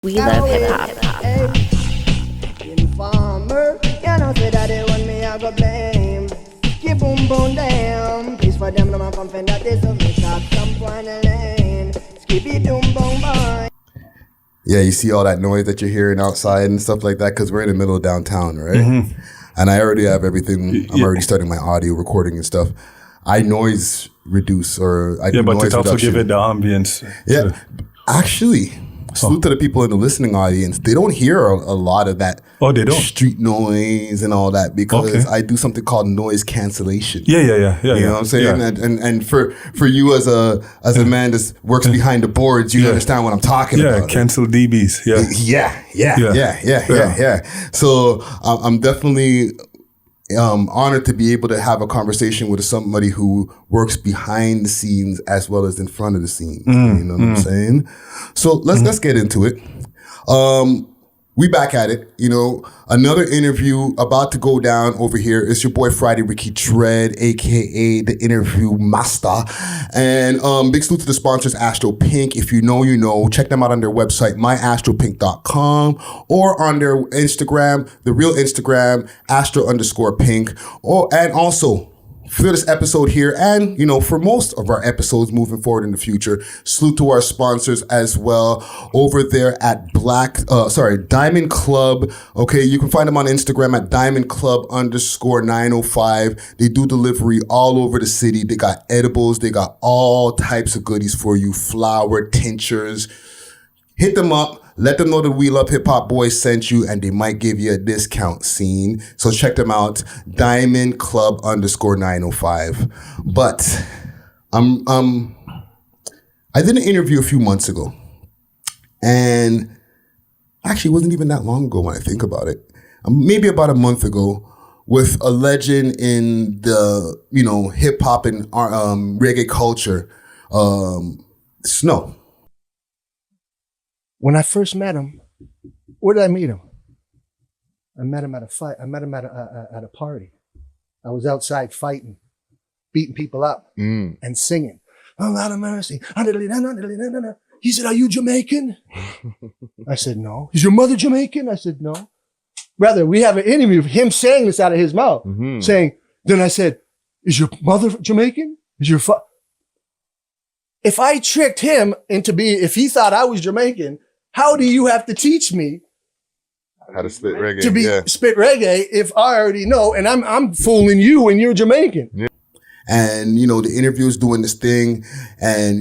We love hip hop. Informer, you know say that they want me, I go blame. Keep boom boom damn. Please for them, no man come find that this of me top some point of lane. Skippy doom boom boy. Yeah, you see all that noise that you're hearing outside and stuff like that because we're in the middle of downtown, right? Mm-hmm. And I already have everything. I'm already starting my audio recording and stuff. I noise reduce or I do but noise it also reduction. give it the ambience. Yeah, actually, salute to the people in the listening audience. They don't hear a lot of that. Oh, they don't? Street noise and all that because I do something called noise cancellation. Yeah. You know what I'm saying? Yeah. And for you as a man that works behind the boards, you understand what I'm talking about. Yeah, cancel DBs. Yeah. So I'm definitely honored to be able to have a conversation with somebody who works behind the scenes as well as in front of the scenes. You know what I'm saying? So let's get into it. We back at it, you know, another interview about to go down over here. It's your boy Friday Ricky Dread, aka the interview master. And big salute to the sponsors, Astro Pink. If you know, you know. Check them out on their website, myastropink.com, or on their Instagram, the real Instagram, astro_pink. And also for this episode here, and you know, for most of our episodes moving forward in the future, salute to our sponsors as well over there at Diamond Club. Okay, you can find them on Instagram at diamondclub_905. They do delivery all over the city. They got edibles, they got all types of goodies for you, flower, tinctures. Hit them up. Let them know that We Love Hip Hop Boys sent you, and they might give you a discount scene. So check them out, Diamond Club _905. But I did an interview a few months ago, and actually it wasn't even that long ago when I think about it. Maybe about a month ago, with a legend in the hip hop and reggae culture, Snow. When I first met him, where did I meet him? I met him at a fight. I met him at a party. I was outside fighting, beating people up and singing. Oh, Lord of mercy. He said, "Are you Jamaican?" I said, "No." "Is your mother Jamaican?" I said, "No." Brother, we have an interview of him saying this out of his mouth, saying, then I said, "Is your mother Jamaican? Is your If I tricked him if he thought I was Jamaican, how do you have to teach me how to spit reggae spit reggae if I already know and I'm fooling you when you're Jamaican? Yeah. And the interview is doing this thing, and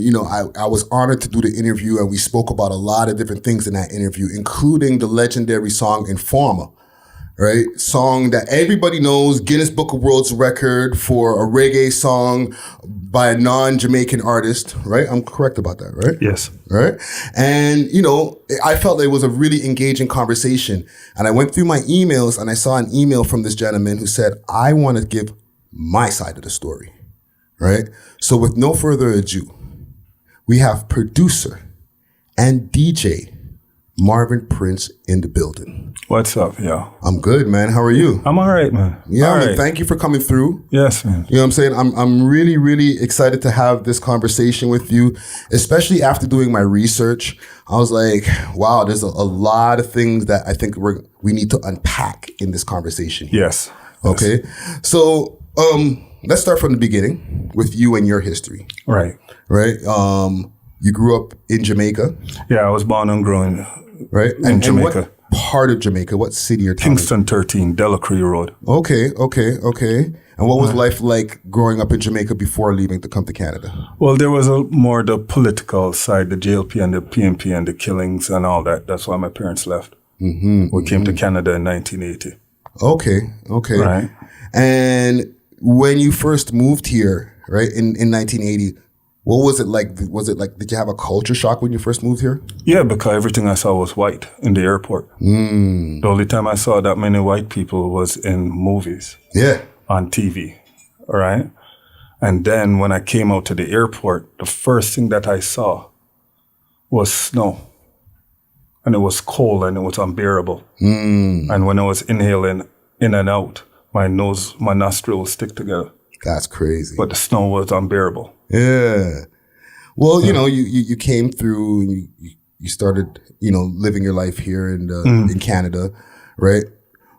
I was honored to do the interview, and we spoke about a lot of different things in that interview, including the legendary song Informer. Right? Song that everybody knows, Guinness Book of World Record for a reggae song by a non-Jamaican artist, right? I'm correct about that, right? Yes. Right? And, I felt it was a really engaging conversation. And I went through my emails and I saw an email from this gentleman who said, I want to give my side of the story, right? So with no further ado, we have producer and DJ Marvin Prince in the building. What's up, yo? I'm good, man. How are you? I'm all right, man. Yeah, all right. Thank you for coming through. Yes, man. You know what I'm saying? I'm really, really excited to have this conversation with you, especially after doing my research. I was like, wow, there's a lot of things that I think we need to unpack in this conversation here. Yes. Okay. So let's start from the beginning with you and your history. Right. Right. You grew up in Jamaica. Yeah, I was born and grown right in Jamaica. And what part of Jamaica? What city or town? Kingston 13, Delacree Road. Okay. And what was life like growing up in Jamaica before leaving to come to Canada? Well, there was more the political side, the JLP and the PNP and the killings and all that. That's why my parents left. We came to Canada in 1980. Okay. Right. And when you first moved here, right, in 1980, what was it like? Did you have a culture shock when you first moved here? Yeah, because everything I saw was white in the airport. The only time I saw that many white people was in movies. Yeah. On TV, all right? And then when I came out to the airport, the first thing that I saw was snow. And it was cold and it was unbearable. And when I was inhaling in and out, my nostrils stick together. That's crazy. But the snow was unbearable. Yeah. Well, you came through and you started, living your life here in Canada, right?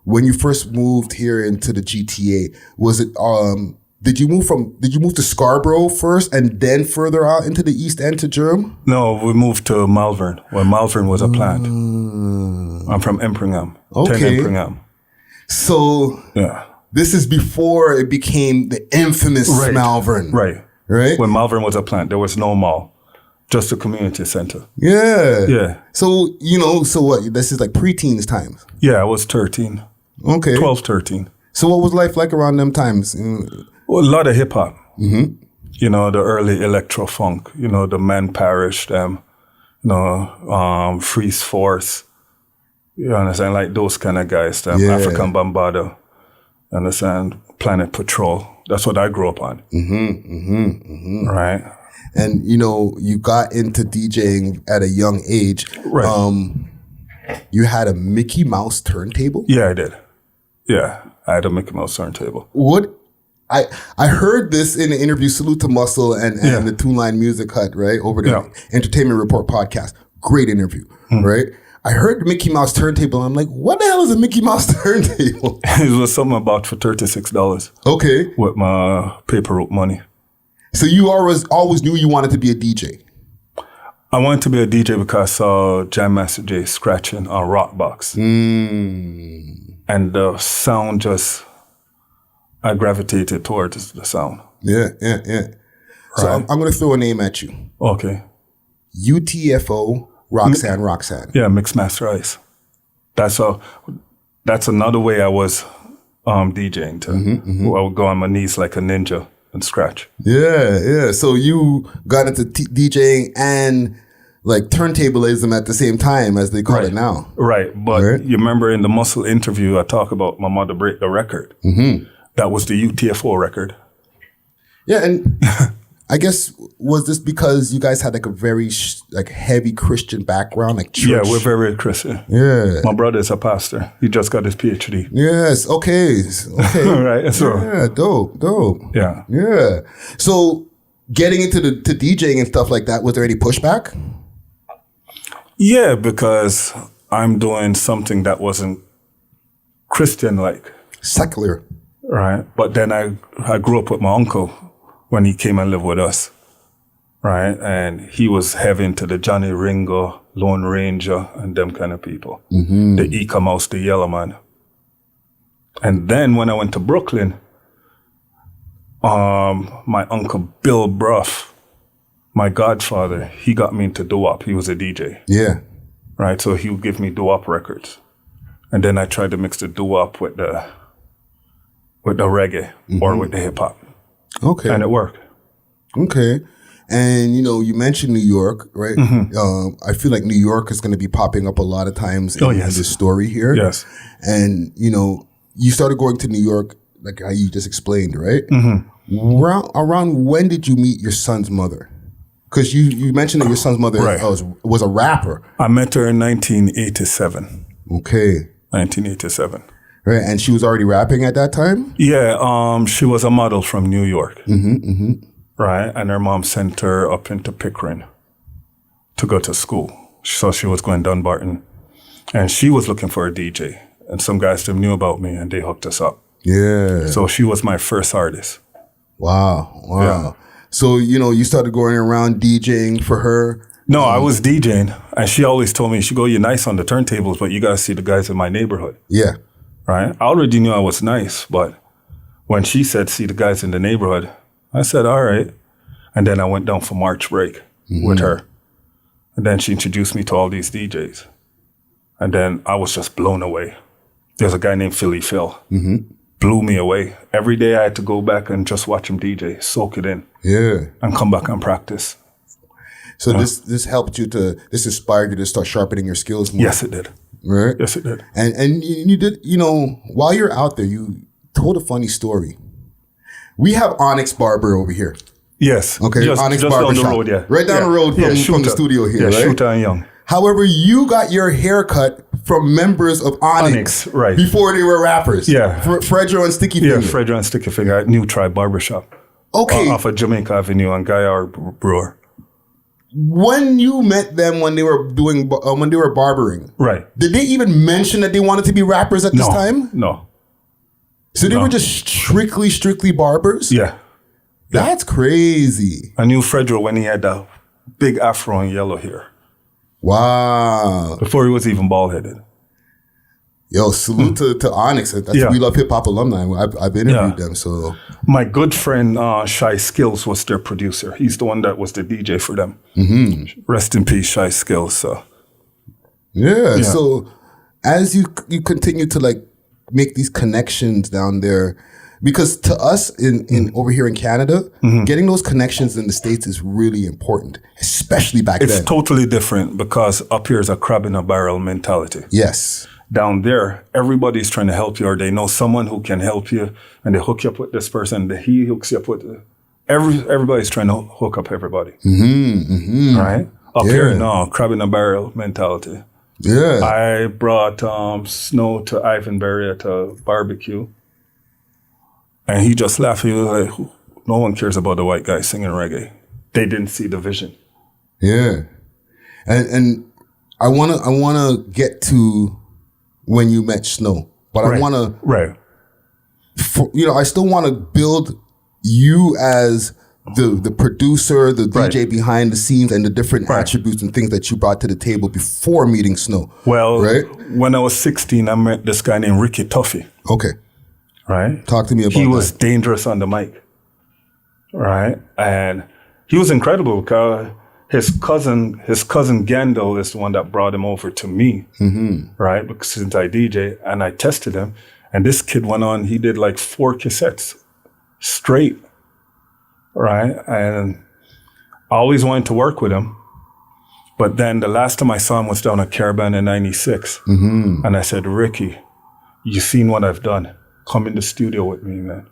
When you first moved here into the GTA, was it, did you move to Scarborough first and then further out into the East End to Durham? No, we moved to Malvern when Malvern was a plant. I'm from Impringham. Okay. 10 Impringham. So Yeah. this is before it became the infamous Malvern. Right. Right? When Malvern was a plant, there was no mall, just a community center. Yeah. Yeah. So, so what? This is like preteens times. Yeah, I was 13. Okay. 12, 13. So what was life like around them times? Well, a lot of hip hop. Mm-hmm. The early electro funk, the Men Parish, them, Freeze Force. You understand? Like those kind of guys, them African Bambaataa. You understand? Planet Patrol. That's what I grew up on. Right. And, you got into DJing at a young age. Right. You had a Mickey Mouse turntable? Yeah, I did. Yeah, I had a Mickey Mouse turntable. What? I heard this in an interview, Salute to Muscle and the Two Line Music Hut, right? Over the Entertainment Report podcast. Great interview, right? I heard the Mickey Mouse turntable. And I'm like, what the hell is a Mickey Mouse turntable? It was something I bought for $36. Okay. With my paper route money. So you always knew you wanted to be a DJ? I wanted to be a DJ because I saw Jam Master Jay scratching on Rockbox. And the sound I gravitated towards the sound. Yeah. So Right. I'm going to throw a name at you. Okay. UTFO Roxanne. Yeah, Mixed Master Ice. That's another way I was DJing too. I would go on my knees like a ninja and scratch. Yeah. So you got into DJing and like turntablism at the same time, as they call it now. Right. But you remember in the Muscle interview, I talk about my mother break the record. That was the UTFO record. Yeah, and I guess, was this because you guys had like a very heavy Christian background, like church? Yeah, we're very Christian. Yeah. My brother is a pastor. He just got his PhD. Yes, okay. Right, so. Yeah, dope. Yeah. So getting into to DJing and stuff like that, was there any pushback? Yeah, because I'm doing something that wasn't Christian-like. Secular. Right. But then I grew up with my uncle when he came and lived with us. Right. And he was heavy into the Johnny Ringo, Lone Ranger, and them kind of people. The Ika Mouse, the Yellow Man. And then when I went to Brooklyn, my uncle Bill Bruff, my godfather, he got me into doo-wop. He was a DJ. Yeah. Right. So he would give me doo-wop records. And then I tried to mix the doo-wop with the reggae or with the hip hop. Okay. And it worked. Okay. And, you mentioned New York, right? I feel like New York is going to be popping up a lot of times in this story here. Yes. And, you started going to New York, like how you just explained, right? Around when did you meet your son's mother? Because you mentioned that your son's mother was a rapper. I met her in 1987. Okay. 1987. Right, and she was already rapping at that time? Yeah, she was a model from New York. Right, and her mom sent her up into Pickering to go to school. So she was going Dunbarton. And she was looking for a DJ. And some guys them knew about me and they hooked us up. Yeah. So she was my first artist. Wow. Yeah. So, you started going around DJing for her? No, I was DJing. And she always told me, she go, you're nice on the turntables, but you got to see the guys in my neighborhood. Yeah. Right? I already knew I was nice, but when she said, see the guys in the neighborhood, I said, all right. And then I went down for March break with her. And then she introduced me to all these DJs. And then I was just blown away. There's a guy named Philly Phil. Blew me away. Every day I had to go back and just watch him DJ, soak it in. Yeah. And come back and practice. So this helped you this inspired you to start sharpening your skills more? Yes, it did. Right? Yes, it did. And you did, while you're out there, you told a funny story. We have Onyx Barber over here. Yes. Okay, Onyx just Barber down the Shop. road, yeah. Right down the road from the studio here, right? Shooter and Young. However, you got your haircut from members of Onyx, right? Before they were rappers. Yeah. Fredro and Sticky Finger. Yeah, Fredro and Sticky Finger at New Tribe Barbershop. Okay. Off of Jamaica Avenue and Guyar Brewer. when you met them when they were barbering, Right. did they even mention that they wanted to be rappers at this time? No. So they were just strictly barbers? Yeah. That's crazy. I knew Fredro when he had the big afro and yellow hair. Wow. Before he was even bald-headed. Yo, salute to Onyx. That's We Love Hip Hop alumni. I've interviewed them. So my good friend Shy Skills was their producer. He's the one that was the DJ for them. Rest in peace, Shy Skills. So yeah. So as you continue to like make these connections down there, because to us in over here in Canada, getting those connections in the States is really important, especially back then. It's totally different because up here is a crab in a barrel mentality. Yes. Down there, everybody's trying to help you, or they know someone who can help you, and they hook you up with this person. He hooks you up with everybody's trying to hook up everybody. Right? Up here, no, crab in a barrel mentality. Yeah. I brought Snow to Ivanberry at a barbecue, and he just laughed. He was like, "No one cares about the white guy singing reggae. They didn't see the vision." Yeah, and I wanna get to when you met Snow, but I wanna I still wanna build you as the producer, the DJ behind the scenes, and the different attributes and things that you brought to the table before meeting Snow. Well, when I was 16, I met this guy named Ricky Tuffy. Okay. Right? Talk to me about that. He was dangerous on the mic. Right? And he was incredible because his cousin Gandol is the one that brought him over to me. Right? Because since I DJ and I tested him, and this kid went on, he did like 4 cassettes straight. Right? And I always wanted to work with him. But then the last time I saw him was down at Caravan in 96. And I said, Ricky, you seen what I've done. Come in the studio with me, man.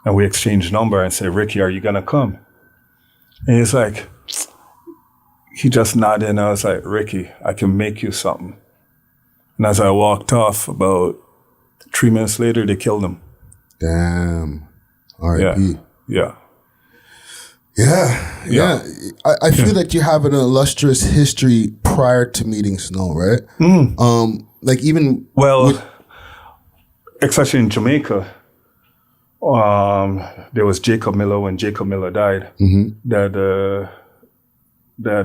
And we exchanged number and said, Ricky, are you going to come? And he's like, he just nodded. And I was like, Ricky, I can make you something. And as I walked off, about 3 minutes later, they killed him. Damn. R.I.P. Yeah. I feel like you have an illustrious history prior to meeting Snow, right? Like even especially in Jamaica, there was Jacob Miller. When Jacob Miller died, they had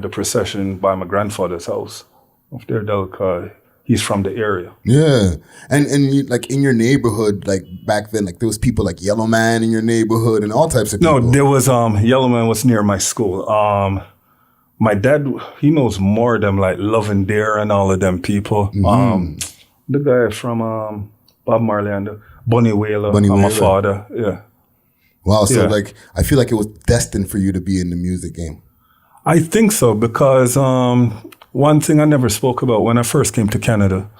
the procession by my grandfather's house of their Delca. He's from the area. Yeah. And you, like in your neighborhood, like back then, like there was people like Yellow Man in your neighborhood and all types of people. No, there was Yellow Man was near my school. My dad, he knows more of them, like Love and Dare and all of them people. The guy from Bob Marley and Bunny Wailer, my father. Yeah. Wow. So like, I feel like it was destined for you to be in the music game. I think so, because one thing I never spoke about when I first came to Canada,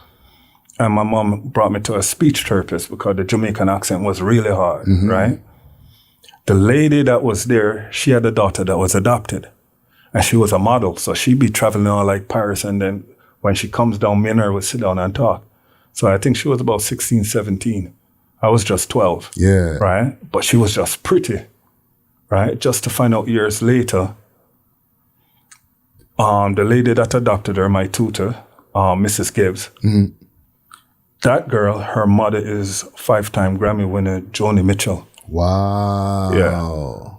and my mom brought me to a speech therapist because the Jamaican accent was really hard, right? The lady that was there, she had a daughter that was adopted, and she was a model. So she'd be traveling all like Paris, and then when she comes down, me and her would sit down and talk. So I think she was about 16, 17. I was just 12. Yeah. Right? But she was just pretty, right? Just to find out years later, the lady that adopted her, my tutor, Mrs. Gibbs, that girl, her mother is 5-time Grammy winner, Joni Mitchell. Wow. Yeah.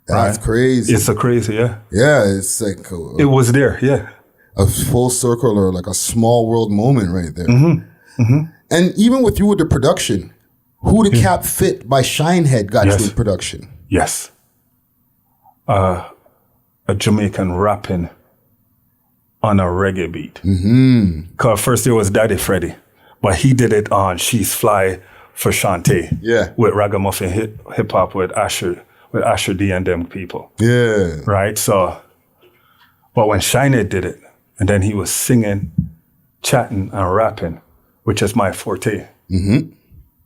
That's crazy. It's a crazy, yeah. Yeah, it's like... it was there, yeah. A full circle or like a small world moment right there. And even with you with the production, Who the Cap Fit by Shinehead got you in production. Yes. A Jamaican rapping on a reggae beat. Because first there was Daddy Freddy, but he did it on She's Fly for Shantae. Yeah. With ragamuffin hip hop with Asher D and them people. Yeah. Right? So, but when Shinehead did it, and then he was singing, chatting, and rapping, which is my forte.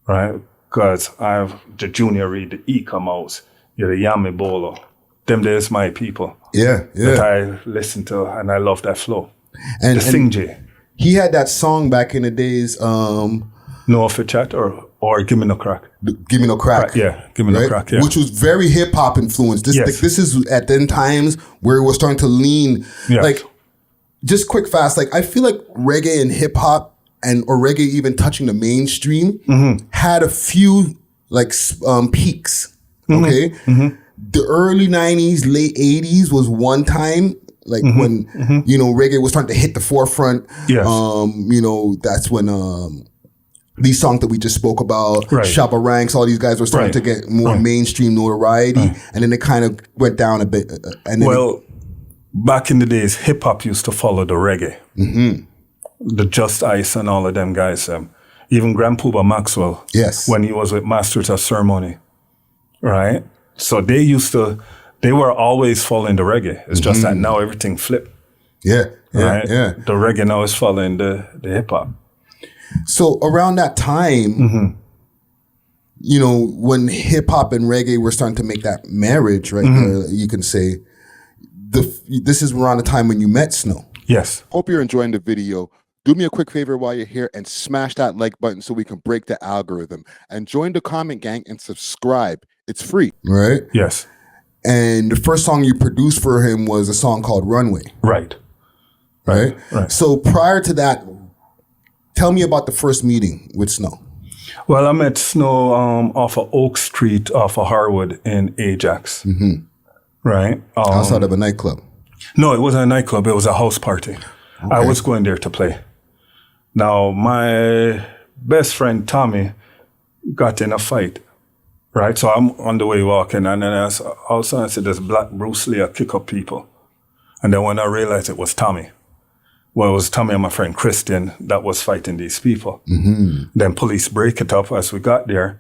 Right? Because I have the Junior Reed, the Eka Mouse, the Yami Bolo. Them there's my people. Yeah. That I listen to, and I love that flow. And the Sing J. He had that song back in the days. No Off a Chat or or Give Me No Crack. Give Me No Crack. Yeah, Give Me No right? Crack, yeah. Which was very hip hop influenced. This is at then times where it was starting to lean, like, just quick, fast. Like, I feel like reggae and hip hop or reggae even touching the mainstream had a few like peaks. Okay. The early 90s, late 80s was one time, like when, you know, reggae was starting to hit the forefront. Yes. You know, that's when, these songs that we just spoke about, Shabba Ranks, all these guys were starting to get more mainstream notoriety, and then it kind of went down a bit. And then back in the days, hip hop used to follow the reggae. The Just Ice and all of them guys. Even Grandpooba Maxwell. Yes. When he was with Masters of Ceremony. Right? So they were always following the reggae. It's just that now everything flipped. Yeah. Right? The reggae now is following the hip hop. So around that time, you know, when hip hop and reggae were starting to make that marriage, right? You can say this is around the time when you met Snow. Yes. Hope you're enjoying the video. Do me a quick favor while you're here and smash that like button so we can break the algorithm, and join the comment gang and subscribe. It's free, right? Yes. And the first song you produced for him was a song called Runway. Right. So prior to that, tell me about the first meeting with Snow. Well, I met Snow off of Oak Street, off of Harwood in Ajax. Right. Outside of a nightclub. No, it wasn't a nightclub. It was a house party. Okay. I was going there to play. Now, my best friend, Tommy, got in a fight. Right. So I'm on the way walking, and then all of a sudden I said, there's Black Bruce Lee, I kick up people. And then when I realized it was Tommy. Well, it was Tommy and my friend Christian that was fighting these people. Then police break it up as we got there.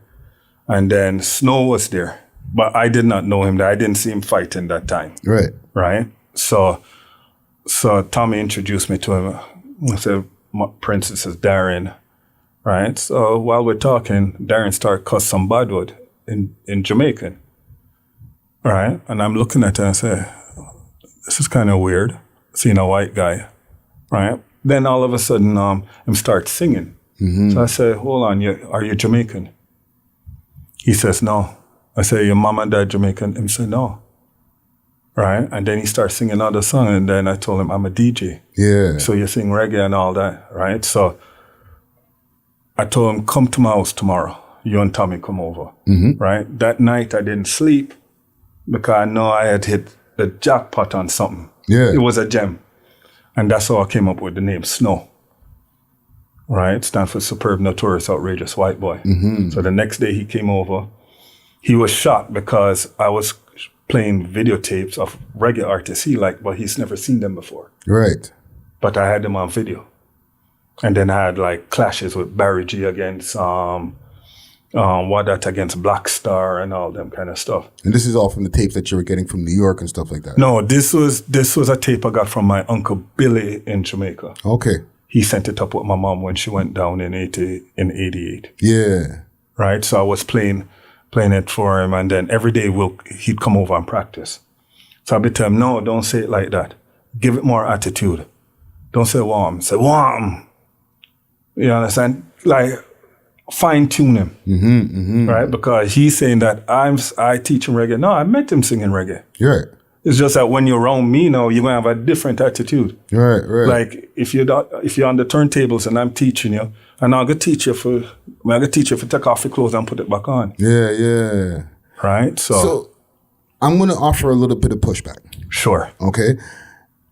And then Snow was there. But I did not know him there. I didn't see him fighting that time. Right. So Tommy introduced me to him. I said, Prince, this is Darren. Right. So while we're talking, Darren started cuss some badwood in Jamaican. Right. And I'm looking at him and I say, this is kind of weird, seeing a white guy. Right. Then all of a sudden, him starts singing. So I say, hold on, are you Jamaican? He says, no. I say, your mom and dad Jamaican? Him said, no. Right. And then he starts singing another song. And then I told him, I'm a DJ. Yeah. So you sing reggae and all that. Right. So I told him, come to my house tomorrow. You and Tommy come over. Right. That night I didn't sleep because I know I had hit the jackpot on something. Yeah. It was a gem. And that's how I came up with the name Snow. Right? It stands for Superb, Notorious, Outrageous White Boy. So the next day he came over. He was shocked because I was playing videotapes of reggae artists he liked, but he's never seen them before. Right. But I had them on video. And then I had like clashes with Barry G against Wadat against Black Star and all them kind of stuff. And this is all from the tapes that you were getting from New York and stuff like that? No, this was a tape I got from my Uncle Billy in Jamaica. Okay. He sent it up with my mom when she went down in 88. Yeah. Right? So I was playing it for him, and then every day he'd come over and practice. So I'd be telling him, no, don't say it like that. Give it more attitude. Don't say warm. Say warm. You understand? Like, fine-tune him, right? Because he's saying that I teach him reggae. No, I met him singing reggae. Right. It's just that when you're around me now, you're gonna have a different attitude. Right. Like if you're on the turntables and I'm teaching you, and I'm gonna teach you for take off your clothes and put it back on. Yeah. Right. So I'm gonna offer a little bit of pushback. Sure. Okay.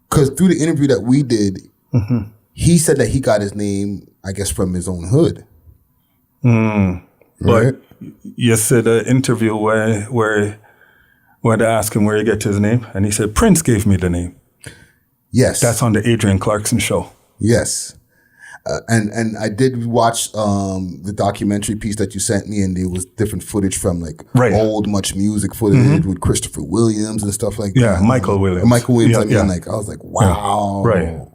Because through the interview that we did, he said that he got his name, I guess, from his own hood. Right? But you said an interview where they asked him where he get his name, and he said Prince gave me the name. Yes, that's on the Adrian Clarkson show. Yes, and I did watch the documentary piece that you sent me, and there was different footage from like old Much Music footage with Christopher Williams and stuff like that. Yeah, Michael Williams. I was like, wow. Yeah. Right.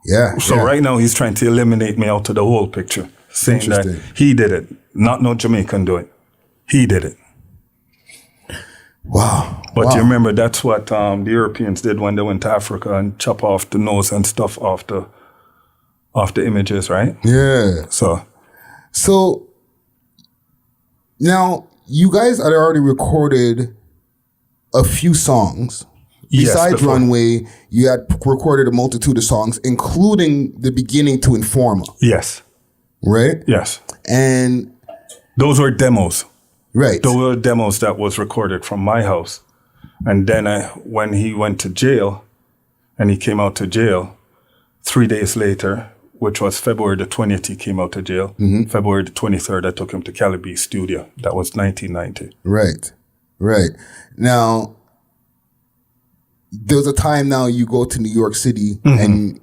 Yeah. So right now he's trying to eliminate me out of the whole picture, saying that he did it, not no Jamaican do it. He did it. Wow. But you remember that's what the Europeans did when they went to Africa and chop off the nose and stuff off the images, right? Yeah. So Now, you guys had already recorded a few songs. Besides before. Runway, you had recorded a multitude of songs, including the beginning to Informer, Yes. right? Yes. And Those were demos. right, Those were demos that was recorded from my house. And then when he went to jail and he came out to jail, 3 days later, which was February the 20th, he came out to jail. February the 23rd, I took him to Cali Beach studio. That was 1990. right. Now, there's a time now you go to New York City and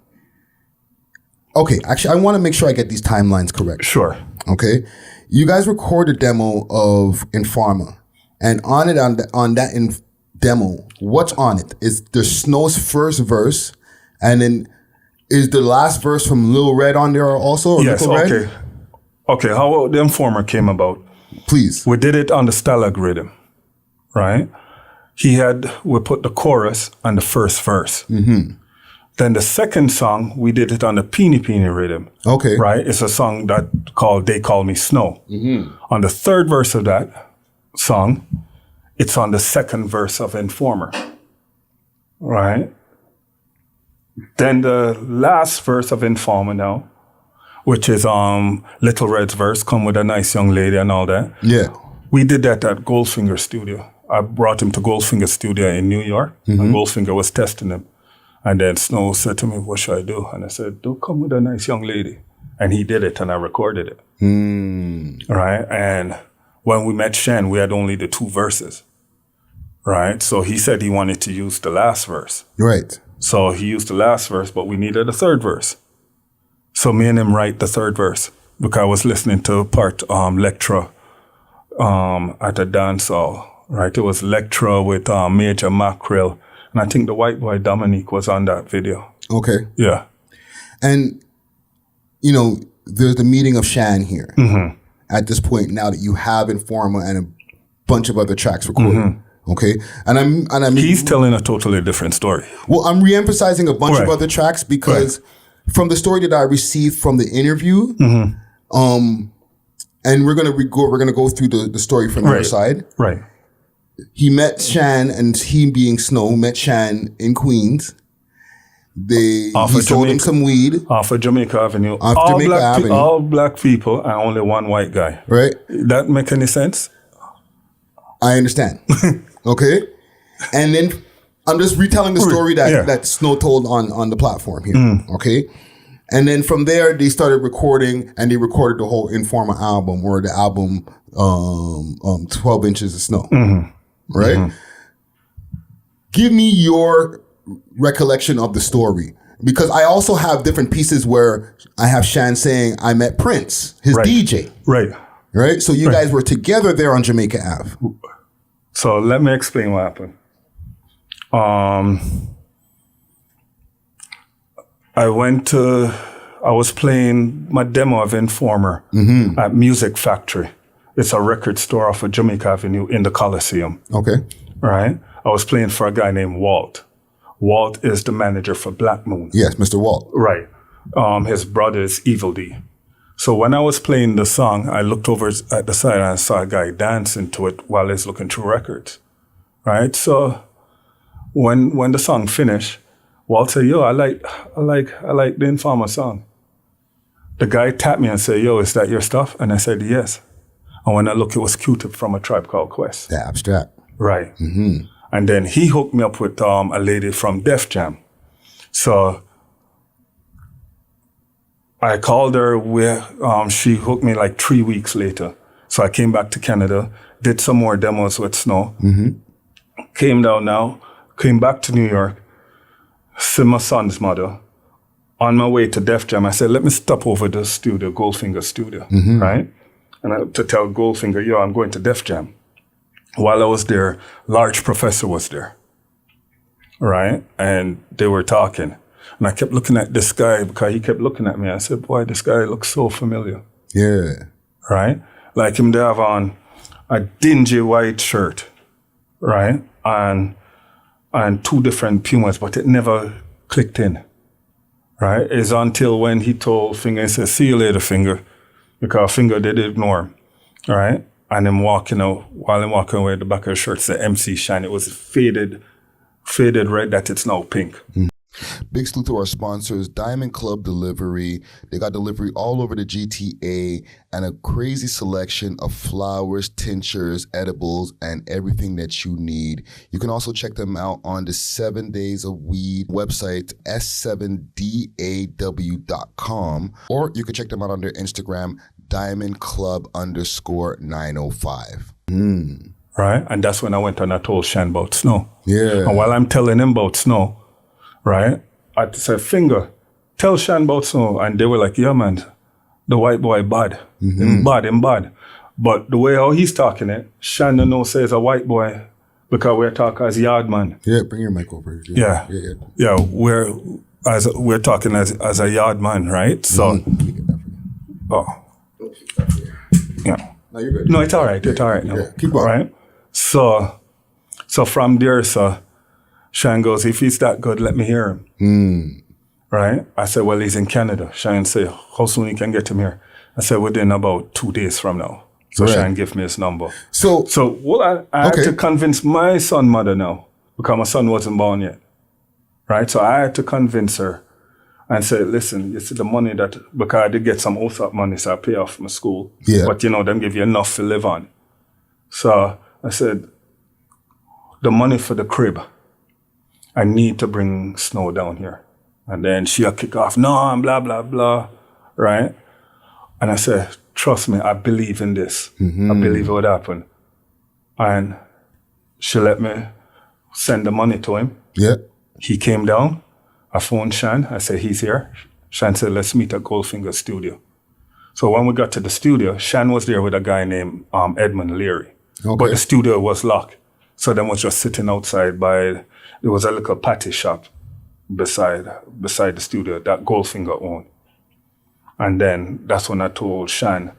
okay, actually, I want to make sure I get these timelines correct. Sure. Okay, you guys record a demo of Informer, and on that demo, what's on it? Is there Snow's first verse, and then is the last verse from Lil Red on there also? Or Yes, Little Red? okay. Okay, how the Informer came about. Please. We did it on the Stalag rhythm, right? We put the chorus on the first verse. Then the second song, we did it on the Peeny Peeny rhythm. Okay. Right? It's a song called They Call Me Snow. On the third verse of that song, it's on the second verse of Informer. Right? Then the last verse of Informer now, which is Little Red's verse, Come With a Nice Young Lady and all that. Yeah. We did that at Goldfinger Studio. I brought him to Goldfinger Studio in New York, and Goldfinger was testing him. And then Snow said to me, what should I do? And I said, do Come With a Nice Young Lady. And he did it, and I recorded it. Right? And when we met Shen, we had only the 2 verses. Right? So he said he wanted to use the last verse. Right. So he used the last verse, but we needed a third verse. So me and him write the third verse, because I was listening to part Lectra at a dance hall. Right, it was Lectra with Major Mackerel, and I think the white boy Dominique was on that video. Okay. Yeah. And, you know, there's the meeting of Shan here. At this point, now that you have Informer and a bunch of other tracks recorded. Okay. And He's telling a totally different story. Well, I'm re-emphasizing a bunch of Right. other tracks because from the story that I received from the interview, and we're gonna go through the story from the other side. Right. He met Shan, and he being Snow met Shan in Queens. He sold him some weed off of Jamaica Avenue. Off Jamaica Avenue. All black people and only one white guy. Right. That make any sense? I understand. Okay. And then I'm just retelling the story that Snow told on the platform here. Okay. And then from there, they started recording, and they recorded the whole Informer album, or the album 12 Inches of Snow. Right? Give me your recollection of the story. Because I also have different pieces where I have Shan saying, I met Prince, his DJ. Right. Right? So you guys were together there on Jamaica Ave. So let me explain what happened. I was playing my demo of Informer at Music Factory. It's a record store off of Jamaica Avenue in the Coliseum. Okay. Right? I was playing for a guy named Walt. Walt is the manager for Black Moon. Yes, Mr. Walt. Right. His brother is Evil D. So when I was playing the song, I looked over at the side and I saw a guy dancing to it while he's looking through records. Right? So when the song finished, Walt said, yo, I like the Informer song. The guy tapped me and said, yo, is that your stuff? And I said, yes. And when I looked, it was Q-Tip from A Tribe Called Quest. The Abstract. Right. And then he hooked me up with a lady from Def Jam. So I called her where she hooked me like 3 weeks later. So I came back to Canada, did some more demos with Snow, came back to New York, see my son's mother. On my way to Def Jam, I said, let me stop over the studio, Goldfinger Studio, right? And to tell Goldfinger, yo, I'm going to Def Jam. While I was there, Large Professor was there, right? And they were talking. And I kept looking at this guy because he kept looking at me. I said, boy, this guy looks so familiar. Yeah. Right? Like him to have on a dingy white shirt, right? And 2 different Pumas, but it never clicked in, right? It's until when he told Finger, he said, see you later, Finger, because Finger did ignore him, right? And I'm walking out, while I'm walking away, the back of the shirt said MC Shine. It was faded red that it's now pink. Big salute to our sponsors, Diamond Club Delivery. They got delivery all over the GTA and a crazy selection of flowers, tinctures, edibles, and everything that you need. You can also check them out on the 7 Days of Weed website, s7daw.com, or you can check them out on their Instagram, diamondclub_905. Right? And that's when I went and I told Shan about Snow. Yeah. And while I'm telling him about Snow, right, I said, Finger, tell Shan about Snow. And they were like, yeah, man, the white boy bad. Him bad. But the way how he's talking it, Shan don't know says a white boy because we're talking as yard man. Yeah, bring your mic over. Yeah, we're talking as a yard man, right? So, yeah. No, you're good. No, it's all right. It's all right now. Yeah, keep on. Right? So from there, Shan goes, if he's that good, let me hear him. Right? I said, well, he's in Canada. Shan said, how soon you can get him here? I said, within about 2 days from now. So Shan gave me his number. So what I had to convince my son mother now, because my son wasn't born yet. Right? So I had to convince her and say, listen, you see the money that, because I did get some OSAP money, so I pay off my school. Yeah. But, them give you enough to live on. So I said, the money for the crib, I need to bring Snow down here. And then she'll kick off, no, and blah, blah, blah, right? And I said, trust me, I believe in this. I believe it would happen. And she let me send the money to him. Yeah. He came down. I phoned Shan. I said, he's here. Shan said, let's meet at Goldfinger's studio. So when we got to the studio, Shan was there with a guy named Edmund Leary. Okay. But the studio was locked. So them was just sitting outside there was a little patty shop beside the studio that Goldfinger owned. And then that's when I told Shan,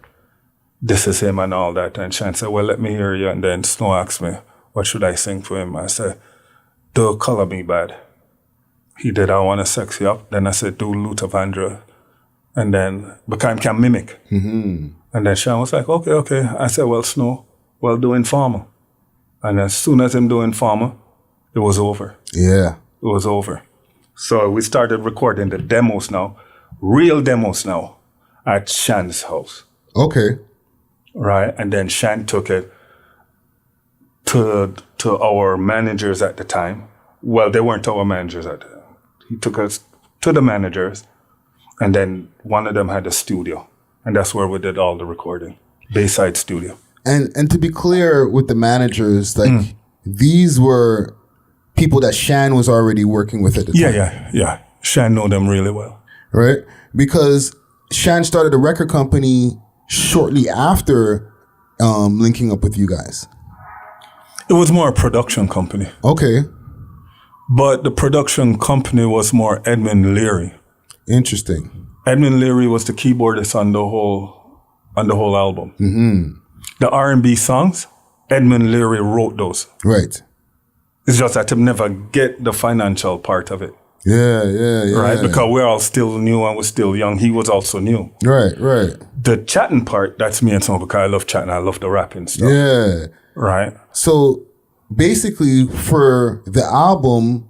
this is him and all that. And Shan said, well, let me hear you. And then Snow asked me, what should I sing for him? I said, do Color Me Bad. He did I Wanna Sex You Up. Then I said, do Luther Vandross. And then Became Can Mimic. And then Shan was like, okay. I said, well, Snow, well, do Informer. And as soon as I'm doing Informer, it was over. Yeah. It was over. So we started recording the demos now, real demos now, at Shan's house. Okay. Right? And then Shan took it to our managers at the time. Well, they weren't our managers at the time. He took us to the managers, and then one of them had a studio. And that's where we did all the recording. Bayside Studio. And to be clear with the managers, like these were people that Shan was already working with at the time. Yeah. Shan know them really well. Right? Because Shan started a record company shortly after linking up with you guys. It was more a production company. Okay. But the production company was more Edmund Leary. Interesting. Edmund Leary was the keyboardist on the whole album. The R&B songs, Edmund Leary wrote those. Right. It's just that him never get the financial part of it. Yeah. Right? Because we're all still new and we're still young. He was also new. Right. The chatting part, that's me and Snow, because I love chatting. I love the rapping stuff. Yeah. Right? So basically for the album,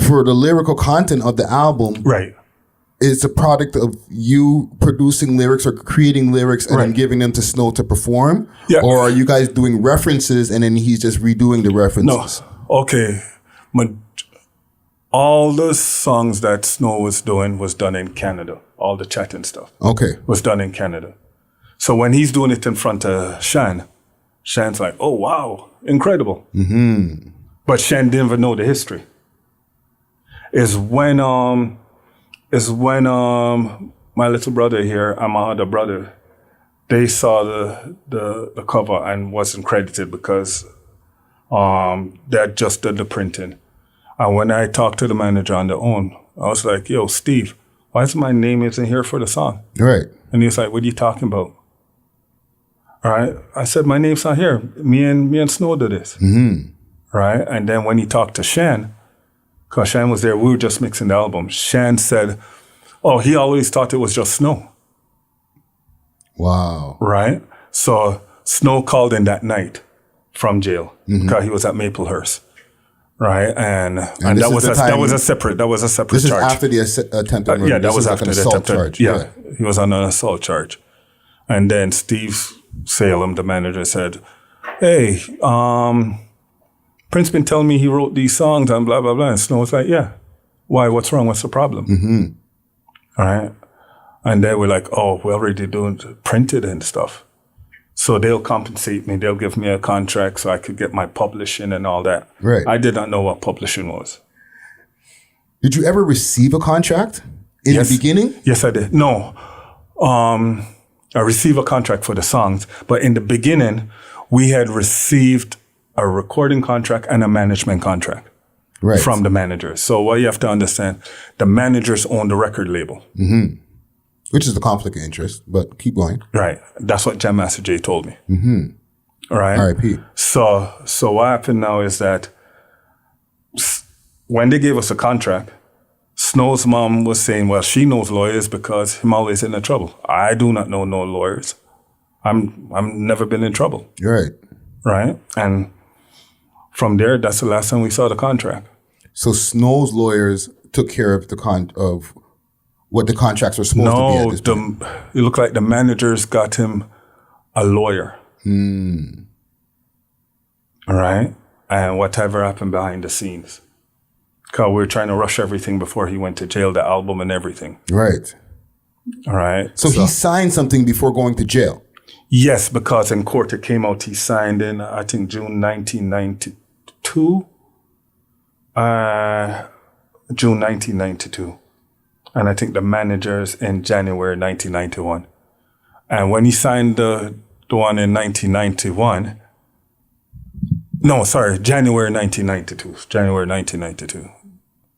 for the lyrical content of the album, right, it's a product of you producing lyrics or creating lyrics and then giving them to Snow to perform? Yeah. Or are you guys doing references and then he's just redoing the references? No. Okay. All the songs that Snow was doing was done in Canada. All the chatting stuff. Okay. Was done in Canada. So when he's doing it in front of Shan's like, oh, wow, incredible. But Shan didn't even know the history. Is when my little brother here and my other brother, they saw the cover and wasn't credited because they had just done the printing. And when I talked to the manager on their own, I was like, yo, Steve, why is my name isn't here for the song? Right. And he was like, what are you talking about? All right. I said, my name's not here. Me and Snow did this. Right. And then when he talked to Shan, because Shan was there, we were just mixing the album. Shan said, oh, he always thought it was just Snow. Wow. Right. So Snow called in that night from jail because he was at Maplehurst. Right, and that was a separate charge. This is after the attempted murder. That was after like the attempted charge. Yeah, he was on an assault charge, and then Steve Salem, the manager, said, "Hey, Prince been telling me he wrote these songs and blah blah blah." And Snow was like, "Yeah, why? What's wrong? What's the problem?" All right, and they were like, "Oh, we already printed and stuff." So they'll compensate me. They'll give me a contract so I could get my publishing and all that. Right. I did not know what publishing was. Did you ever receive a contract in the beginning? Yes, I did. No. I received a contract for the songs, but in the beginning, we had received a recording contract and a management contract from the managers. So what you have to understand, the managers own the record label. Which is the conflict of interest, but keep going. Right. That's what Jam Master Jay told me. All right. R.I.P. So what happened now is that when they gave us a contract, Snow's mom was saying, well, she knows lawyers because him always in the trouble. I do not know no lawyers. I'm never been in trouble. Right. Right. And from there, that's the last time we saw the contract. So Snow's lawyers took care of of what the contracts were supposed to be at this point. It looked like the managers got him a lawyer. All right. And whatever happened behind the scenes. Because we were trying to rush everything before he went to jail, the album and everything. Right. All right. So he signed something before going to jail? Yes, because in court it came out he signed in, I think, June 1992. June 1992. And I think the managers in January 1991. And when he signed the one in 1991, January 1992.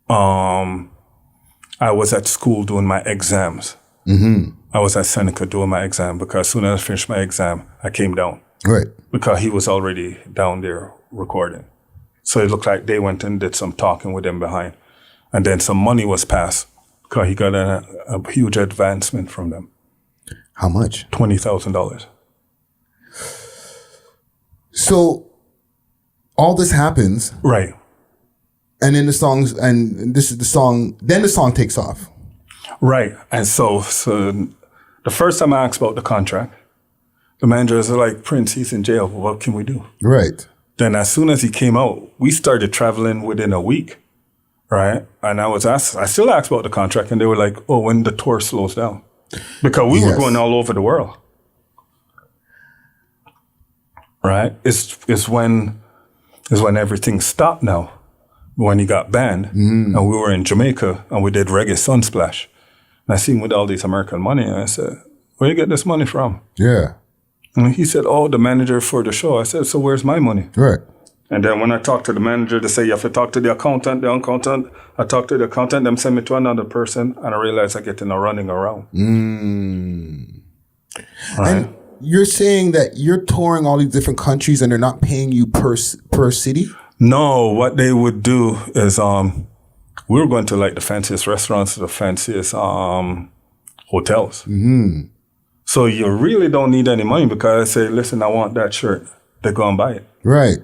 I was at school doing my exams. I was at Seneca doing my exam because as soon as I finished my exam, I came down. Right. Because he was already down there recording. So it looked like they went and did some talking with him behind. And then some money was passed because he got a huge advancement from them. How much? $20,000. So all this happens. Right. And then this is the song, then the song takes off. Right. And so the first time I asked about the contract, the managers are like, Prince, he's in jail. What can we do? Right. Then as soon as he came out, we started traveling within a week. Right. And I still asked about the contract and they were like, oh, when the tour slows down. Because we were going all over the world. Right. It's when everything stopped now. When he got banned and we were in Jamaica and we did Reggae Sunsplash. And I seen him with all this American money and I said, where you get this money from? Yeah. And he said, oh, the manager for the show. I said, so where's my money? Right. And then when I talked to the manager, they say, you have to talk to the accountant. I talked to the accountant, them send me to another person, and I realized I get in a running around. Right? And you're saying that you're touring all these different countries and they're not paying you per city? No, what they would do is we were going to like the fanciest restaurants, the fanciest hotels. So you really don't need any money because I say, listen, I want that shirt. They go and buy it. Right.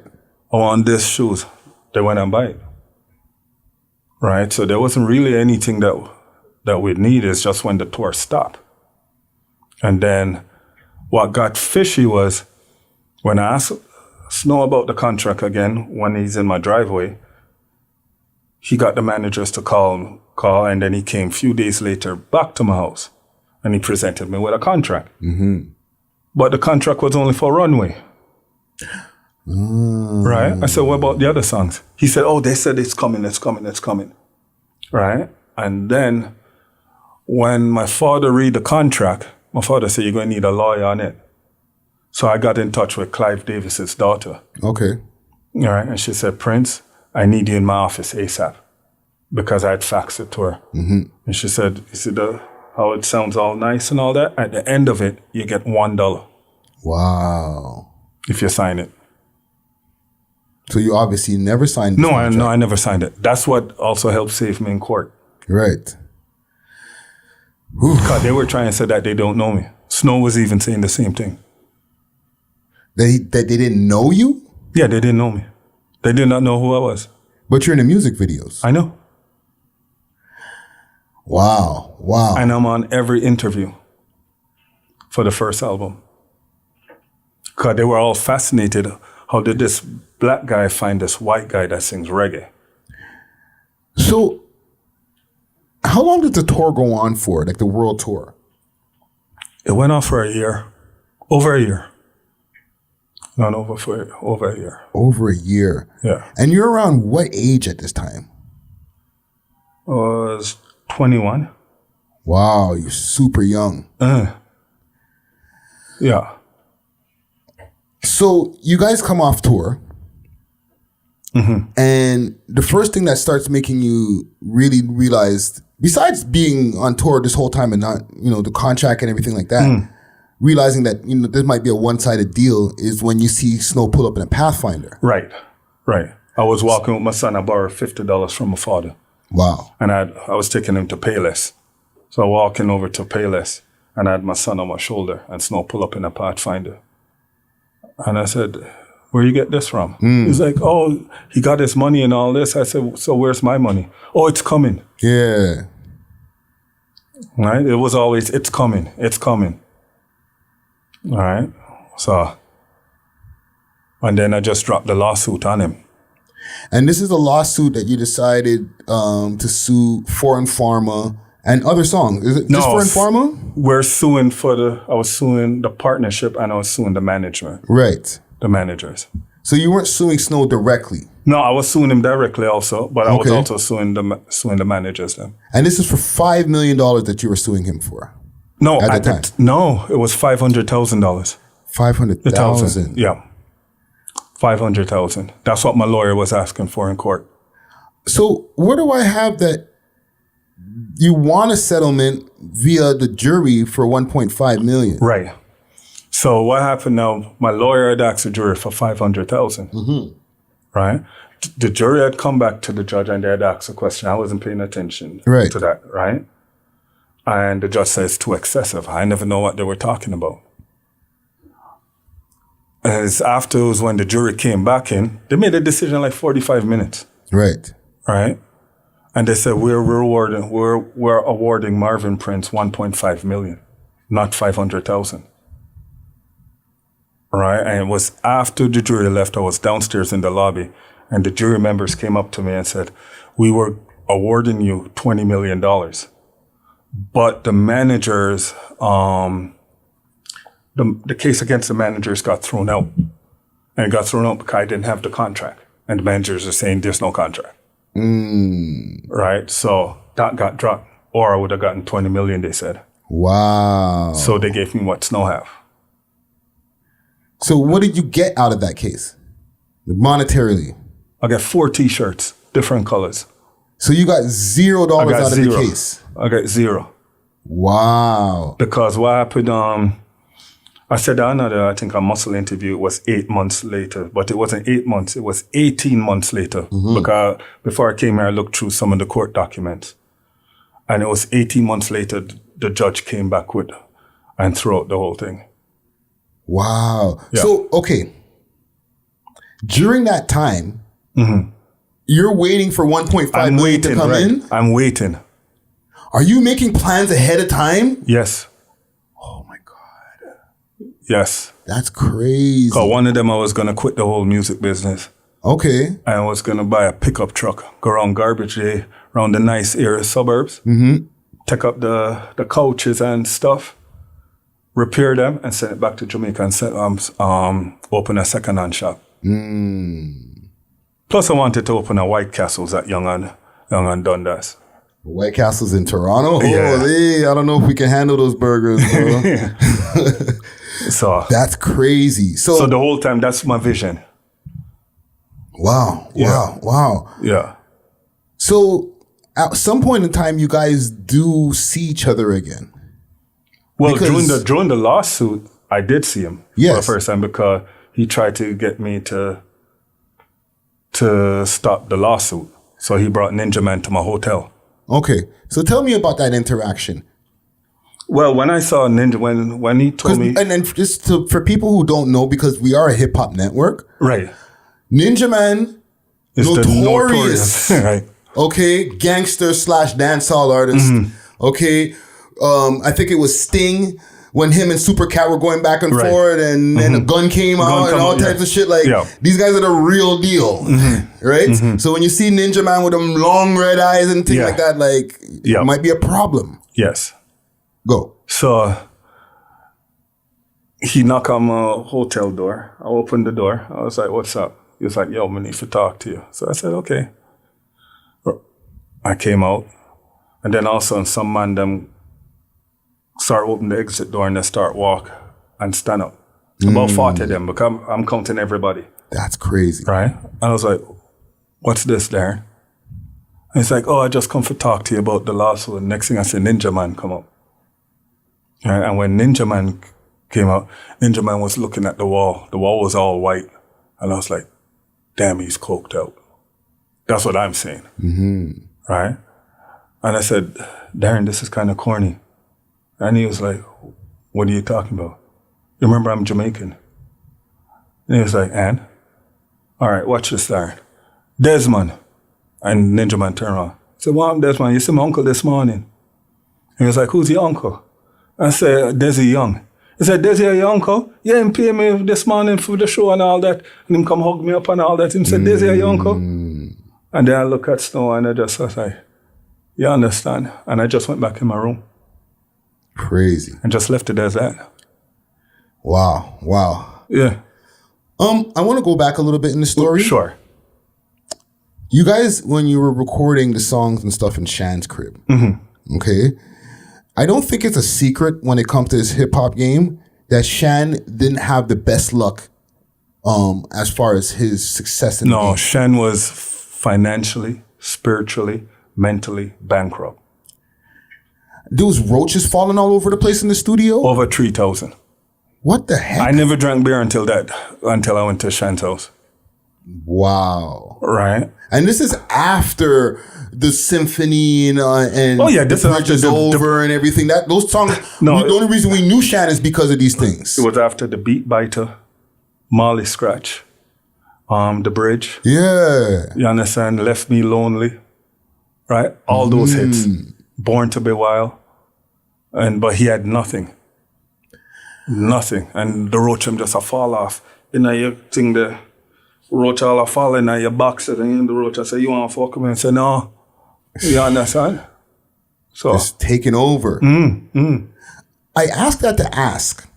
I want this shoes. They went and buy it. Right. So there wasn't really anything that we'd need. It's just when the tour stopped. And then what got fishy was when I asked Snow about the contract again, when he's in my driveway, he got the managers to call, and then he came a few days later back to my house and he presented me with a contract. But the contract was only for Runway. Right? I said, what about the other songs? He said, oh, they said it's coming. Right? And then when my father read the contract, my father said, you're going to need a lawyer on it. So I got in touch with Clive Davis's daughter. Okay. All right. And she said, Prince, I need you in my office ASAP because I had faxed it to her. And she said, you see how it sounds all nice and all that? At the end of it, you get $1. Wow. If you sign it. So you obviously never signed this contract. No, I never signed it. That's what also helped save me in court. Right. Because they were trying to say that they don't know me. Snow was even saying the same thing. That they didn't know you? Yeah, they didn't know me. They did not know who I was. But you're in the music videos. I know. Wow. Wow. And I'm on every interview for the first album. Because they were all fascinated. How did this black guy find this white guy that sings reggae? So, how long did the tour go on for, like the world tour? It went on for a year. Over a year. Not over a year. Over a year. Yeah. And you're around what age at this time? I was 21. Wow, you're super young. Yeah. So you guys come off tour, and the first thing that starts making you really realize, besides being on tour this whole time and not, the contract and everything like that, realizing that, this might be a one-sided deal, is when you see Snow pull up in a Pathfinder. Right. I was walking with my son. I borrowed $50 from my father. Wow. And I was taking him to Payless. So walking over to Payless, and I had my son on my shoulder, and Snow pull up in a Pathfinder. And I said, where you get this from? He's like, oh, he got his money and all this. I said, so where's my money? Oh, it's coming. Yeah. Right? It was always, it's coming. All right. So, and then I just dropped the lawsuit on him. And this is a lawsuit that you decided to sue Foreign Pharma and other songs. Is it just Foreign Pharma? We're suing I was suing the partnership and I was suing the management. Right. The managers. So you weren't suing Snow directly? No, I was suing him directly also, but I was also suing the managers then. And this is for $5 million that you were suing him for? No, at the time. No, it was $500,000. $500,000? Yeah. $500,000. That's what my lawyer was asking for in court. So where do I have that you want a settlement via the jury for $1.5 million? Right. So what happened now, my lawyer had asked the jury for $500,000. Right? The jury had come back to the judge and they had asked a question. I wasn't paying attention to that, right? And the judge says it's too excessive. I never know what they were talking about. As afterwards, when the jury came back in, they made a decision in like 45 minutes. Right. Right? And they said, we're awarding Marvin Prince $1.5 million, not $500,000. Right? And it was after the jury left, I was downstairs in the lobby, and the jury members came up to me and said, we were awarding you $20 million. But the managers, the case against the managers got thrown out. And it got thrown out because I didn't have the contract. And the managers are saying there's no contract. Right? So that got dropped. Or I would have gotten $20 million, they said. Wow. So they gave me what Snow have. So what did you get out of that case? Monetarily? I got 4 T-shirts, different colors. So you got $0 out of the case? I got 0. Wow. Because what happened, I said I think a muscle interview was 8 months later, but it wasn't 8 months, it was 18 months later. Because before I came here, I looked through some of the court documents. And it was 18 months later, the judge came back with and threw out the whole thing. Wow. Yeah. So, okay. During that time, you're waiting for $1.5 million to come in? I'm waiting. Are you making plans ahead of time? Yes. Oh my God. Yes. That's crazy. Because one of them, I was going to quit the whole music business. Okay. I was going to buy a pickup truck, go around garbage day, around the nice area suburbs, take up the couches and stuff, repair them, and send it back to Jamaica and open a second-hand shop. Plus, I wanted to open a White Castles at Young and Dundas. White Castles in Toronto? Yeah. Holy, I don't know if we can handle those burgers, bro. So that's crazy. So the whole time, that's my vision. Wow. Yeah. So at some point in time, you guys do see each other again. Well, during the lawsuit, I did see him for the first time because he tried to get me to stop the lawsuit. So he brought Ninja Man to my hotel. Okay. So tell me about that interaction. Well, when I saw Ninja, when he told me, and just for people who don't know, because we are a hip hop network, right, Ninja Man, it's notorious, right, okay, gangster / dancehall artist, okay. I think it was Sting when him and Super Cat were going back and forth, and then a gun came out and all types of shit. Like these guys are the real deal, right? So when you see Ninja Man with them long red eyes and things like that, like it might be a problem. Yes. Go. So he knocked on my hotel door. I opened the door. I was like, "What's up?" He was like, "Yo, we need to talk to you." So I said, "Okay." I came out, and then all of a sudden, some man them start opening the exit door and they start walk and stand up. About 40 of them, because I'm counting everybody. That's crazy, right? And I was like, "What's this, Darren?" And he's like, "Oh, I just come to talk to you about the lawsuit." Next thing I said, Ninja Man come up. Right? And when Ninja Man came out, Ninja Man was looking at the wall. The wall was all white. And I was like, damn, he's coked out. That's what I'm saying. Right? And I said, Darren, this is kind of corny. And he was like, what are you talking about? You remember I'm Jamaican? And he was like, and? All right, watch this, Darren. Desmond. And Ninja Man turned around. I said, well, I'm Desmond. You see my uncle this morning. And he was like, who's your uncle? I said, Desi Young. He said, Desi, are your uncle? Yeah, he paid me this morning for the show and all that. And him come hug me up and all that. He said, Desi, are your uncle? And then I look at Snow and I just was like, you understand? And I just went back in my room. Crazy. And just left it as that. Wow. Yeah. I want to go back a little bit in the story. Sure. You guys, when you were recording the songs and stuff in Shan's crib, okay? I don't think it's a secret when it comes to this hip hop game that Shan didn't have the best luck as far as his success in the game. Shan was financially, spiritually, mentally bankrupt. There was roaches falling all over the place in the studio? Over 3,000. What the heck? I never drank beer until I went to Shan's house. Wow. Right. And this is after the symphony and this is after the over and everything. Those songs. The only reason we knew Shan is because of these things. It was after the Beat Biter, Molly Scratch, The Bridge. Yeah. You understand? Left Me Lonely. Right. All those hits. Born to Be Wild. But he had nothing. Nothing. And the roach just a fall off. You know, you think the roach all falling in your box, and the roach I say, you want to fuck him? And say, no. You understand? So it's taking over. I asked that to ask,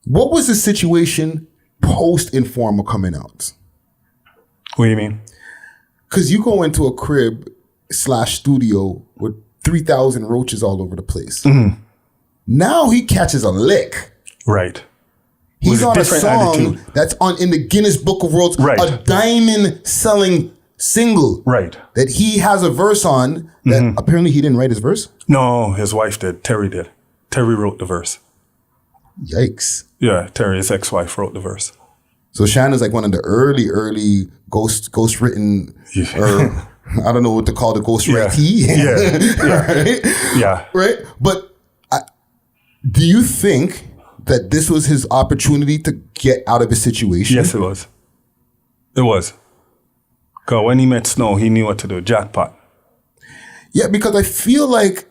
what was the situation post Informer coming out? What do you mean? Because you go into a crib / studio with 3,000 roaches all over the place. Now he catches a lick. Right. He's on a song that's in the Guinness Book of Worlds, a diamond selling single. Right. That he has a verse on that apparently he didn't write his verse. No, his wife did. Terry did. Terry wrote the verse. Yikes. Yeah, Terry, his ex-wife, wrote the verse. So Shan is like one of the early ghost written, or I don't know what to call the ghost writee. Right? Yeah. Right? But do you think that this was his opportunity to get out of his situation? Yes, it was. It was. Because when he met Snow, he knew what to do. Jackpot. Yeah, because I feel like,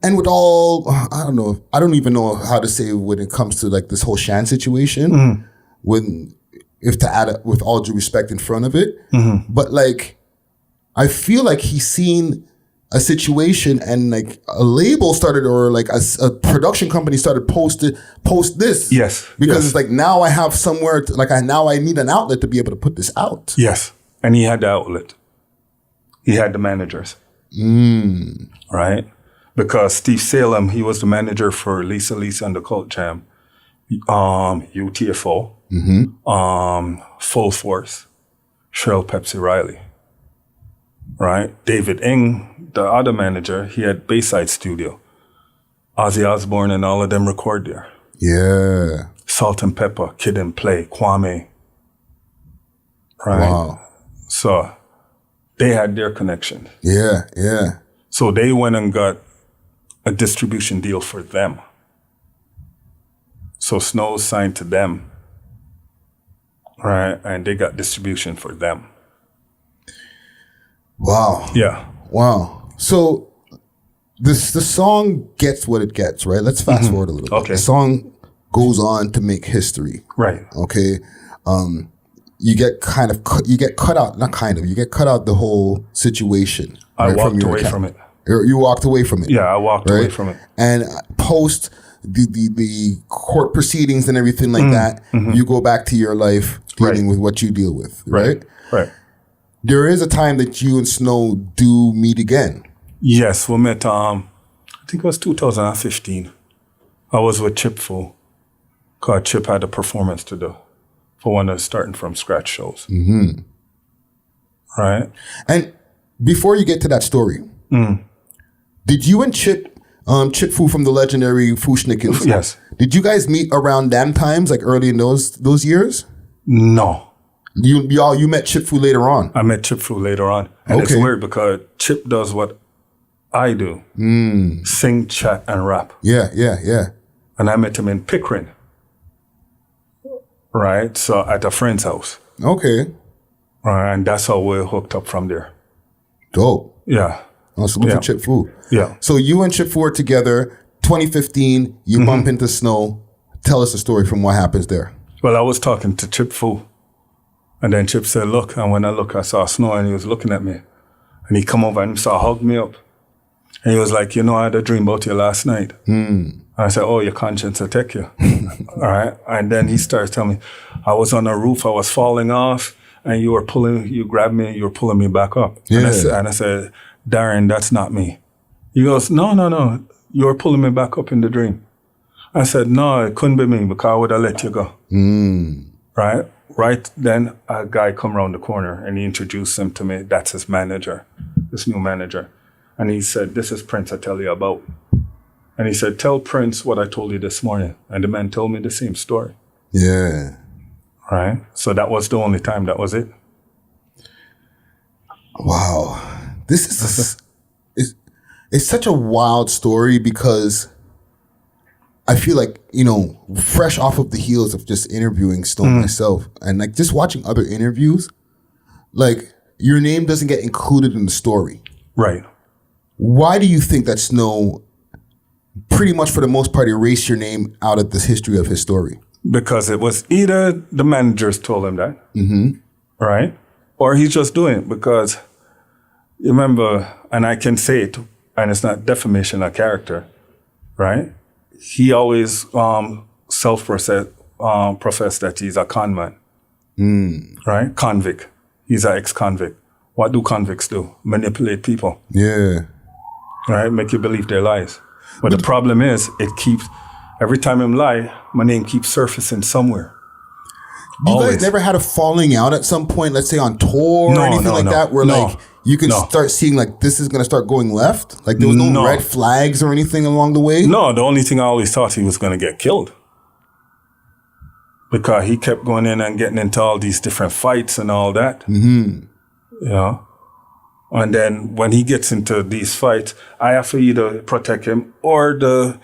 and with all, I don't even know how to say when it comes to like this whole Shan situation, with all due respect in front of it, but like, I feel like he's seen a situation and like a label started, or like a production company started post this. Yes. Because it's like, now I have somewhere now I need an outlet to be able to put this out. Yes. And he had the outlet. He had the managers. Right? Because Steve Salem, he was the manager for Lisa and the Cult Jam, UTFO, Full Force, Cheryl Pepsi Riley. Right? David Ng, the other manager, he had Bayside Studio. Ozzy Osbourne and all of them record there. Yeah. Salt and Pepper, Kid and Play, Kwame. Right? Wow. So they had their connection. Yeah. So they went and got a distribution deal for them. So Snow signed to them, right? And they got distribution for them. Wow. Yeah. Wow. So the song gets what it gets, right? Let's fast forward a little bit. Okay. The song goes on to make history. Right. Okay. You get cut out the whole situation. I right, walked away from it. You walked away from it. Yeah, I walked away from it. And post the court proceedings and everything like that, you go back to your life dealing with what you deal with, right? Right. There is a time that you and Snow do meet again. Yes, we met, I think it was 2015. I was with Chip Fu, because Chip had a performance to do for one of the starting from scratch shows. Mm-hmm. Right? And before you get to that story, did you and Chip Fu from the legendary Fushnikins, yes, did you guys meet around them times, like early in those years? No. You met Chip Fu later on? I met Chip Fu later on. And it's weird because Chip does what I do. Sing, chat, and rap. Yeah. And I met him in Pickering. Right? So at a friend's house. Okay. Right, and that's how we hooked up from there. Dope. Yeah. Oh, salute to Chip Fu. Yeah. So you and Chip Fu are together. 2015, you bump into Snow. Tell us the story from what happens there. Well, I was talking to Chip Fu. And then Chip said, look. And when I look, I saw Snow and he was looking at me. And he come over and he hugged me up. And he was like, you know, I had a dream about you last night. And I said, oh, your conscience will take you. All right. And then he starts telling me, I was on a roof, I was falling off. And you grabbed me, you were pulling me back up. Yeah. And I said, Darren, that's not me. He goes, no, you were pulling me back up in the dream. I said, no, it couldn't be me because I would have let you go. Right? Right then, a guy come around the corner and he introduced him to me. That's his manager, this new manager. And he said, this is Prince I tell you about. And he said, tell Prince what I told you this morning. And the man told me the same story. Yeah. Right? So that was the only time, that was it. Wow. This is it's such a wild story because I feel like, you know, fresh off of the heels of just interviewing Stone myself and like just watching other interviews, like your name doesn't get included in the story. Right. Why do you think that Snow pretty much for the most part erased your name out of this history of his story? Because it was either the managers told him that, right? Or he's just doing it because you remember, and I can say it, and it's not defamation of character, right? He always self-professed that he's a con man, right? Convict. He's an ex-convict. What do convicts do? Manipulate people. Yeah. Right? Make you believe their lies. But the problem is, every time him lie, my name keeps surfacing somewhere. You guys never had a falling out at some point, let's say on tour or anything like that, where like you can start seeing like this is going to start going left? Like there was no red flags or anything along the way? No, the only thing I always thought he was going to get killed. Because he kept going in and getting into all these different fights and all that. You know? And then when he gets into these fights, I have to either protect him or the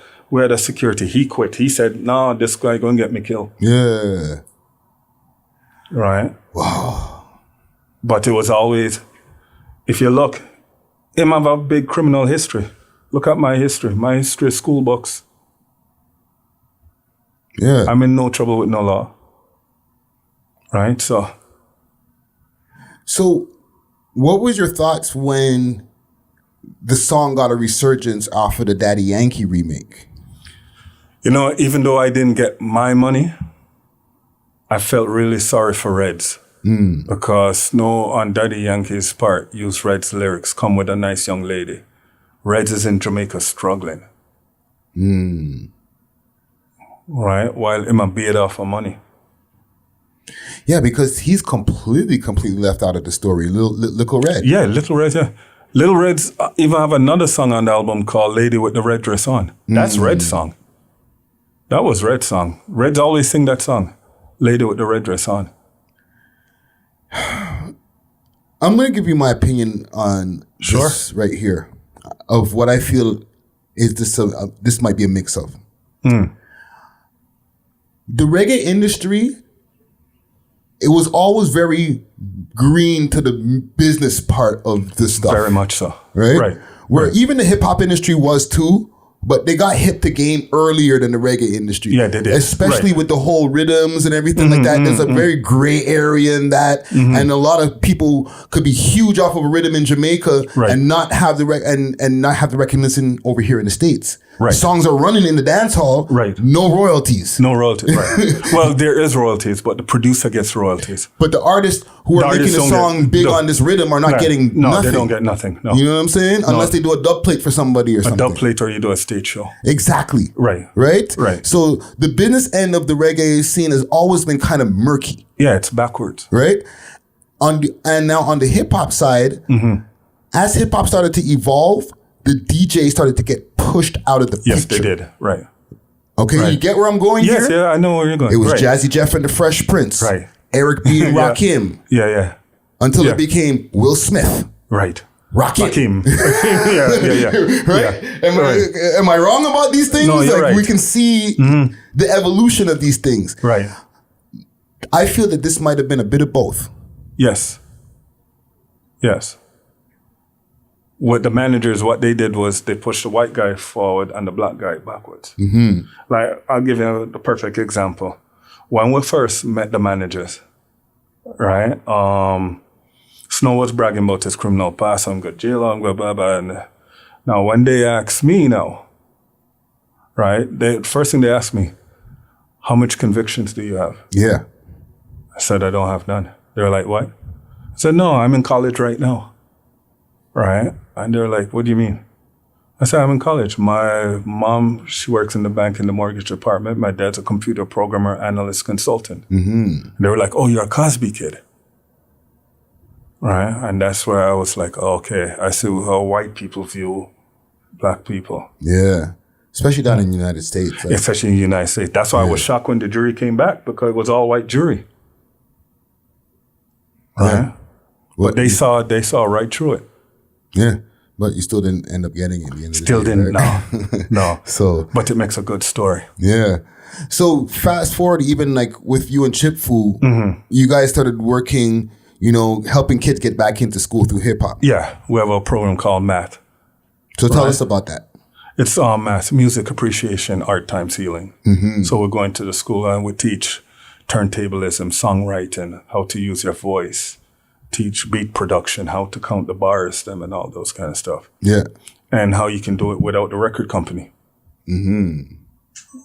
security. He quit. He said, no, this guy going to get me killed. Yeah. Right? Wow. But it was always, if you look, him have a big criminal history. Look at my history. My history is school books. Yeah. I'm in no trouble with no law. Right? So what was your thoughts when the song got a resurgence off of the Daddy Yankee remake? You know, even though I didn't get my money, I felt really sorry for Reds. Because Snow on Daddy Yankee's part used Red's lyrics, come with a nice young lady. Reds is in Jamaica struggling. Right? While him a beat off of money. Yeah, because he's completely left out of the story. Little Red. Yeah, Little Red, yeah. Little Reds even have another song on the album called Lady with the Red Dress On. That's Red's song. That was Red's song. Reds always sing that song, Lady with the Red Dress On. I'm going to give you my opinion on this right here of what I feel is this might be a mix of. The reggae industry, it was always very green to the business part of the stuff. Very much so. Right? Where even the hip hop industry was too, but they got hip to game earlier than the reggae industry. Yeah, they did. Especially with the whole rhythms and everything like that. There's a very gray area in that. And a lot of people could be huge off of a rhythm in Jamaica and not have the and not have the recognition over here in the States. Right. Songs are running in the dance hall. Right. No royalties. No royalties. Right. Well, there is royalties, but the producer gets royalties. But the artists who are making the song big on this rhythm are not getting nothing. No, they don't get nothing. No. You know what I'm saying? Unless they do a dub plate for somebody or something. A dub plate or you do a stage show. Exactly. Right. Right? Right. So the business end of the reggae scene has always been kind of murky. Yeah, it's backwards. Right? And now on the hip hop side, as hip hop started to evolve, the DJ started to get pushed out of the picture. Yes, they did. Right. Okay, you get where I'm going here? Yes, yeah, I know where you're going. It was Jazzy Jeff and the Fresh Prince. Right. Eric B. and Rakim. Yeah. Until it became Will Smith. Right. Rakim. Yeah. Right? Yeah. Am I wrong about these things? No, you're right. We can see the evolution of these things. Right. I feel that this might have been a bit of both. Yes. What the managers, what they did was they pushed the white guy forward and the black guy backwards. Like, I'll give you the perfect example. When we first met the managers, right? Snow was bragging about his criminal past. I'm going to jail, I'm going blah, blah. And now, when they ask me now, right? First thing they ask me, how much convictions do you have? Yeah. I said, I don't have none. They were like, what? I said, no, I'm in college right now. Right? And they're like, what do you mean? I said, I'm in college. My mom, she works in the bank in the mortgage department. My dad's a computer programmer, analyst, consultant. And they were like, oh, you're a Cosby kid. Right? And that's where I was like, okay, I see how white people view black people. Yeah. Especially down in the United States. Like. Especially in the United States. That's why I was shocked when the jury came back, because it was all white jury. Right? But they saw right through it. Yeah. But you still didn't end up getting it. At the end of still the day, didn't, right? no. So, but it makes a good story. Yeah. So fast forward, even like with you and Chip Fu, you guys started working, helping kids get back into school through hip hop. Yeah. We have a program called Math. So tell us about that. It's math, music appreciation, art times healing. So we're going to the school and we teach turntablism, songwriting, how to use your voice, teach beat production, how to count the bars, them and all those kind of stuff. Yeah. And how you can do it without the record company.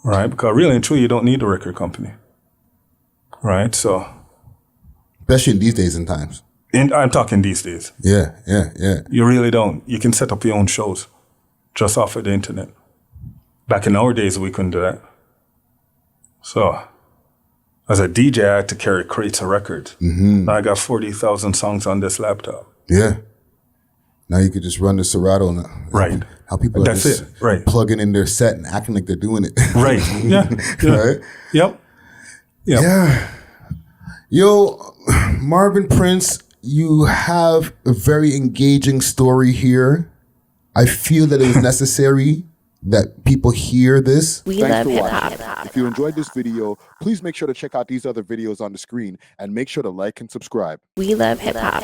Right? Because really and truly, you don't need a record company. Right? So. Especially in these days and times. I'm talking these days. Yeah. You really don't. You can set up your own shows just off of the internet. Back in our days, we couldn't do that. So, as a DJ, I had to carry crates of records. Now I got 40,000 songs on this laptop. Yeah. Now you could just run the Serato. And, right. How people are just plugging in their set and acting like they're doing it. Right. Yeah. Right? Yep. Yeah. Yo, Marvin Prince, you have a very engaging story here. I feel that it was necessary that people hear this. Thanks for watching. If you enjoyed this video, please make sure to check out these other videos on the screen and make sure to like and subscribe. We love hip hop.